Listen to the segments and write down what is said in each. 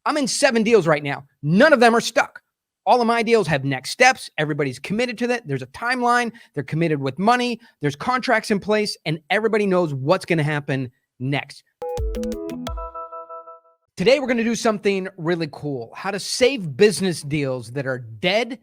I'm in 7 deals right now. None of them are stuck. All of my deals have next steps. Everybody's committed to that. There's a timeline. They're committed with money. There's contracts in place, and everybody knows what's going to happen next. Today, we're going to do something really cool. How to save business deals that are dead,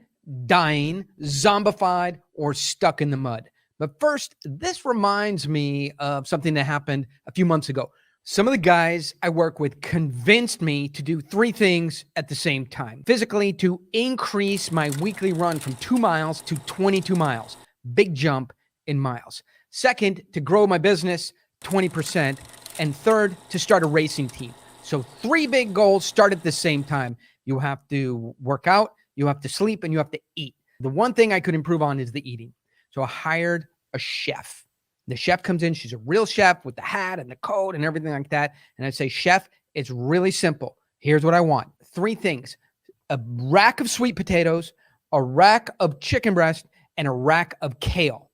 dying, zombified, or stuck in the mud. But first, this reminds me of something that happened a few months ago. Some of the guys I work with convinced me to do 3 things at the same time. Physically, to increase my weekly run from 2 miles to 22 miles. Big jump in miles. Second, to grow my business 20%. And third, to start a racing team. So 3 big goals start at the same time. You have to work out, you have to sleep, and you have to eat. The one thing I could improve on is the eating. So I hired a chef. The chef comes in. She's a real chef with the hat and the coat and everything like that. And I say, chef, it's really simple. Here's what I want. 3 things: a rack of sweet potatoes, a rack of chicken breast, and a rack of kale.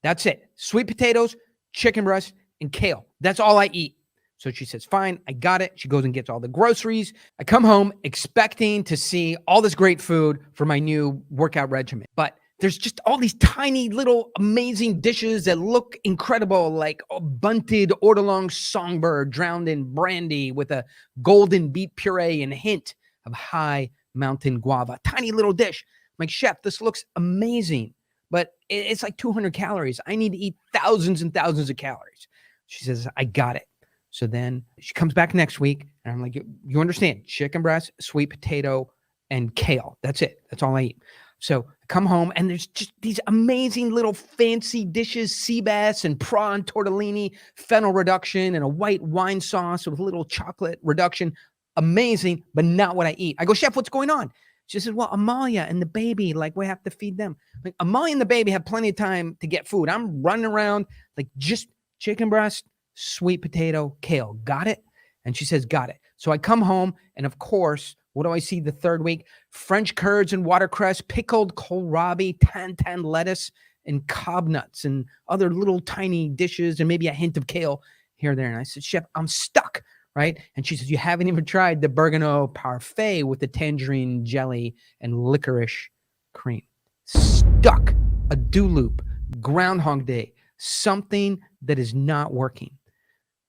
That's it. Sweet potatoes, chicken breast, and kale. That's all I eat. So she says, fine, I got it. She goes and gets all the groceries. I come home expecting to see all this great food for my new workout regimen. But there's just all these tiny little amazing dishes that look incredible, like a bunted ortolan songbird drowned in brandy with a golden beet puree and a hint of high mountain guava. Tiny little dish. I'm like, chef, this looks amazing, but it's like 200 calories. I need to eat thousands and thousands of calories. She says, I got it. So then she comes back next week, and I'm like, you understand, chicken breast, sweet potato, and kale. That's it. That's all I eat. So I come home, and there's just these amazing little fancy dishes: sea bass and prawn tortellini, fennel reduction, and a white wine sauce with a little chocolate reduction. Amazing, but not what I eat. I go, chef, what's going on? She says, well, Amalia and the baby, like, we have to feed them. Like, Amalia and the baby have plenty of time to get food. I'm running around like just chicken breast, sweet potato, kale. Got it? And she says, got it. So I come home, and of course, what do I see the 3rd week? French curds and watercress, pickled kohlrabi, tan lettuce, and cob nuts, and other little tiny dishes, and maybe a hint of kale here and there. And I said, chef, I'm stuck, right? And she says, you haven't even tried the Bergamo parfait with the tangerine jelly and licorice cream. Stuck. A do loop. Groundhog Day. Something that is not working.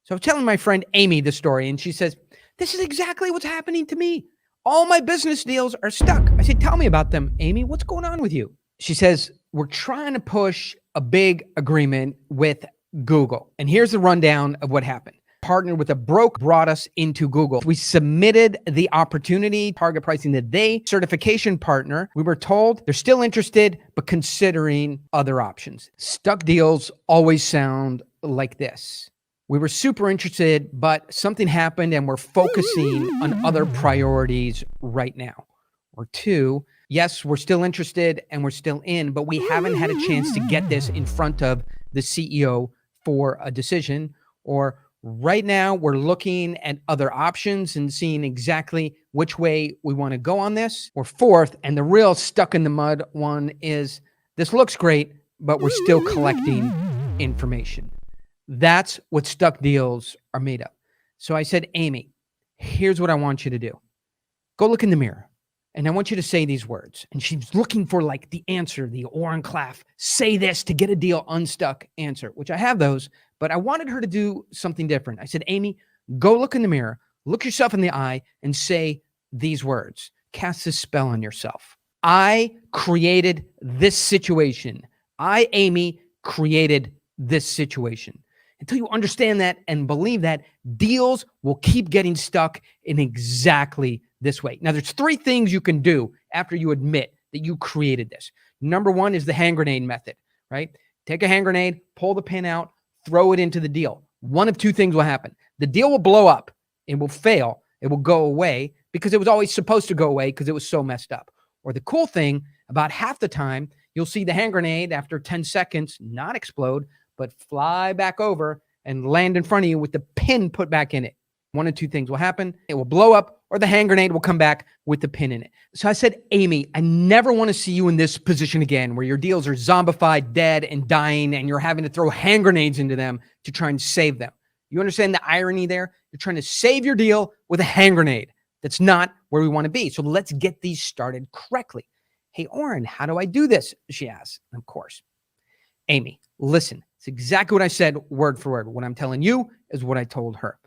So I was telling my friend Amy the story, and she says, this is exactly what's happening to me. All my business deals are stuck. I said, tell me about them, Amy. What's going on with you? She says, we're trying to push a big agreement with Google. And here's the rundown of what happened. Partnered with a broker, brought us into Google. We submitted the opportunity, target pricing that they, certification partner. We were told they're still interested, but considering other options. Stuck deals always sound like this. We were super interested, but something happened and we're focusing on other priorities right now. Or 2, yes, we're still interested and we're still in, but we haven't had a chance to get this in front of the CEO for a decision. Or right now we're looking at other options and seeing exactly which way we want to go on this. Or 4th, and the real stuck in the mud one is, this looks great, but we're still collecting information. That's what stuck deals are made of. So I said, Amy, here's what I want you to do. Go look in the mirror, and I want you to say these words. And she's looking for like the answer, the Oren Klaff, say this to get a deal unstuck answer, which I have those, but I wanted her to do something different. I said, Amy, go look in the mirror, look yourself in the eye, and say these words. Cast this spell on yourself. I created this situation. I, Amy, created this situation. Until you understand that and believe that, deals will keep getting stuck in exactly this way. Now, there's 3 things you can do after you admit that you created this. Number 1 is the hand grenade method, right? Take a hand grenade, pull the pin out, throw it into the deal. One of 2 things will happen. The deal will blow up. It will fail. It will go away because it was always supposed to go away because it was so messed up. Or the cool thing, about half the time, you'll see the hand grenade after 10 seconds not explode, but fly back over and land in front of you with the pin put back in it. One of 2 things will happen. It will blow up, or the hand grenade will come back with the pin in it. So I said, Amy, I never want to see you in this position again where your deals are zombified, dead, and dying, and you're having to throw hand grenades into them to try and save them. You understand the irony there? You're trying to save your deal with a hand grenade. That's not where we want to be. So let's get these started correctly. Hey, Oren, how do I do this? She asks. And of course, Amy, listen, it's exactly what I said word for word. What I'm telling you is what I told her.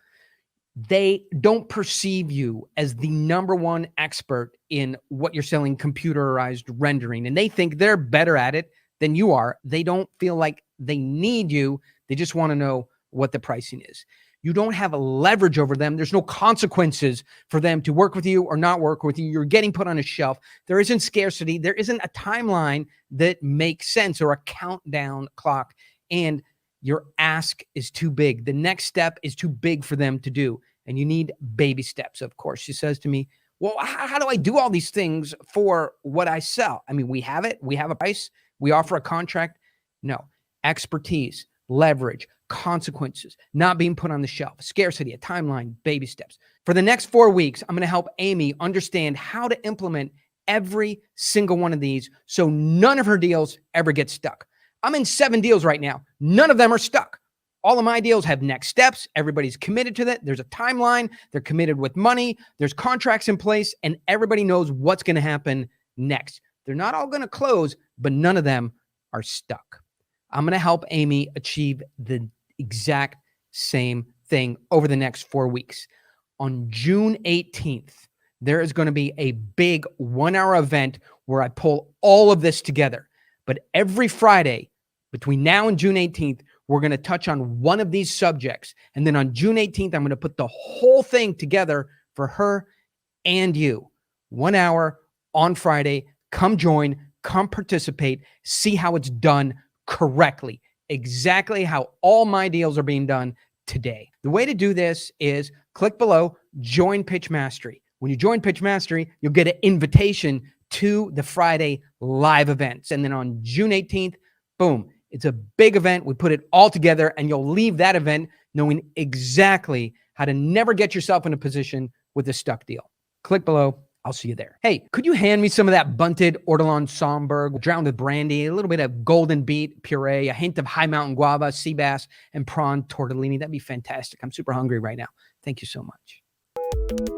They don't perceive you as the number one expert in what you're selling, computerized rendering, and they think they're better at it than you are. They don't feel like they need you. They just want to know what the pricing is. You don't have a leverage over them. There's no consequences for them to work with you or not work with you. You're getting put on a shelf. There isn't scarcity. There isn't a timeline that makes sense or a countdown clock. And your ask is too big. The next step is too big for them to do. And you need baby steps, of course. She says to me, well, how do I do all these things for what I sell? I mean, we have it. We have a price. We offer a contract. No. Expertise, leverage, consequences, not being put on the shelf, scarcity, a timeline, baby steps. For the next 4 weeks, I'm going to help Amy understand how to implement every single one of these so none of her deals ever get stuck. I'm in 7 deals right now. None of them are stuck. All of my deals have next steps. Everybody's committed to that. There's a timeline. They're committed with money. There's contracts in place, and everybody knows what's going to happen next. They're not all going to close, but none of them are stuck. I'm going to help Amy achieve the exact same thing over the next 4 weeks. On June 18th, there is going to be a big 1-hour event where I pull all of this together. But every Friday between now and June 18th, we're going to touch on one of these subjects. And then on June 18th, I'm going to put the whole thing together for her and you. 1 hour on Friday. Come join, come participate, see how it's done correctly. Exactly how all my deals are being done today. The way to do this is click below, join Pitch Mastery. When you join Pitch Mastery, you'll get an invitation to the Friday live events. And then on June 18th, boom, it's a big event. We put it all together and you'll leave that event knowing exactly how to never get yourself in a position with a stuck deal. Click below. I'll see you there. Hey, could you hand me some of that bunted Ortolan Somberg, drowned with brandy, a little bit of golden beet puree, a hint of high mountain guava, sea bass, and prawn tortellini? That'd be fantastic. I'm super hungry right now. Thank you so much.